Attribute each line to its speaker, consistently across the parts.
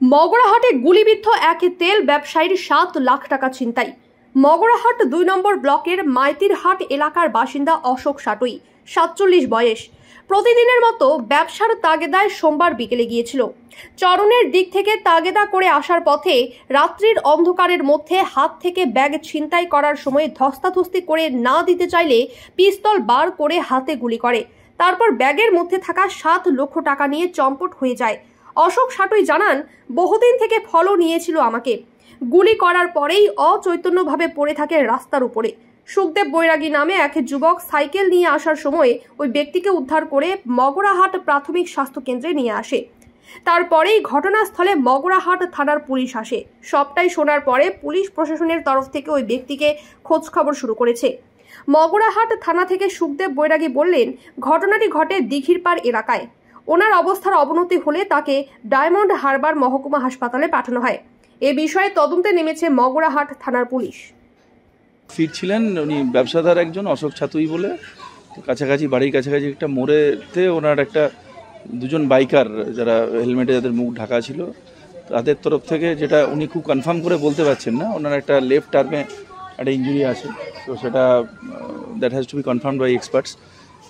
Speaker 1: মগরাহাটে গুলিবিদ্ধ এক তেল ব্যবসায়ীর 7 লাখ টাকা ছিনতাই। মগরাহাট 2 নম্বর ব্লকের মাইতিরহাট এলাকার বাসিন্দা অশোক সাটুই, 47 বয়স। প্রতিদিনের মতো ব্যবসার তাগেদায় সোমবার বিকেলে গিয়েছিল। চরণের দিক থেকে তাগেদা করে আসার পথে রাত্রির অন্ধকারের মধ্যে হাত থেকে ব্যাগ ছিনতাই করার সময় ধস্তাধস্তি করে না দিতে চাইলে পিস্তল বার করে হাতে গুলি করে। তারপর ব্যাগের মধ্যে থাকা 7 লক্ষ টাকা নিয়ে চম্পট হয়ে যায়। অশোক সাটুই জানান, বহুদিন থেকে ফলো নিয়েছিল আমাকে। গুলি করার পরেই অচৈতন্যভাবে পড়ে থাকে রাস্তার উপরে। সুখদেব বৈরাগী নামে এক যুবক সাইকেল নিয়ে আসার সময় ওই ব্যক্তিকে উদ্ধার করে মগরাহাট প্রাথমিক স্বাস্থ্য কেন্দ্রে নিয়ে আসে। তারপরেই ঘটনাস্থলে মগরাহাট থানার পুলিশ আসে। সবটাই শোনার পরে পুলিশ প্রশাসনের তরফ থেকে ওই ব্যক্তিকে খোঁজ খবর শুরু করেছে। মগরাহাট থানা থেকে সুখদেব বৈরাগী বললেন, ঘটনাটি ঘটে দিঘিরপাড় এলাকায়। ওনার অবস্থার অবনতি হলে তাকে ডায়মন্ড হারবার মহকুমা হাসপাতালে পাঠানো হয়। এ বিষয়ে তদন্তে নেমেছে মগরাহাট থানার পুলিশ।
Speaker 2: ফিরছিলেন উনি ব্যবসাদার একজন অশোক ছাতুই বলে, কাছাকাছি বাড়ির কাছাকাছি একটা মোড়েতে ওনার একটা দুজন বাইকার যারা হেলমেটে যাদের মুখ ঢাকা ছিল তাদের তরফ থেকে, যেটা উনি খুব কনফার্ম করে বলতে পারছেন না, ওনার একটা লেফট আর্মে একটা ইঞ্জুরি আছে। তো সেটা that has to be confirmed by experts.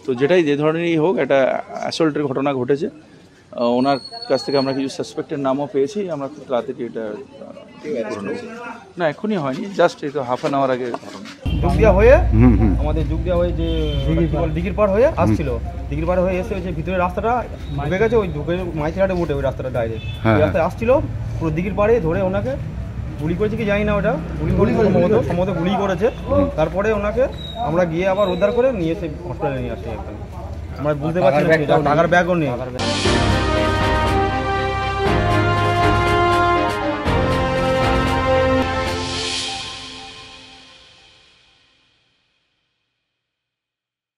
Speaker 2: তো যেটাই যে ধরনেরই হোক, একটা অ্যাসল্টের ঘটনা ঘটেছে। ওনার কাছ থেকে আমরা কিছু সাসপেক্টের নামও পেয়েছি। আমরা খুব তাড়াতাড়ি এটা না এখনই হয়নি, জাস্ট এটা হাফ অ্যান আওয়ার আগে ঘটনা।
Speaker 3: জুগদিয়া হয়ে আমাদের জুগদিয়া হয়ে যে দিঘির পাড় হয়ে আসছিল, দিঘির পাড় হয়ে এসে যে ভিতরে রাস্তাটা ঢুকে গেছে, ওই ঢুকে মাইতিরহাটে উঠে ওই রাস্তাটা ডাইরেক্ট ওই রাস্তায় আসছিল, পুরো দিঘির পাড়ে ধরে ওনাকে গুলি করেছে কি জানি না, ওটা সম্ভবত গুলি করেছে। তারপরে ওনাকে আমরা গিয়ে আবার উদ্ধার করে নিয়ে এসে হসপিটালে নিয়ে আসি। আমরা বুঝতে পারছি না টাকার ব্যাগও নেই।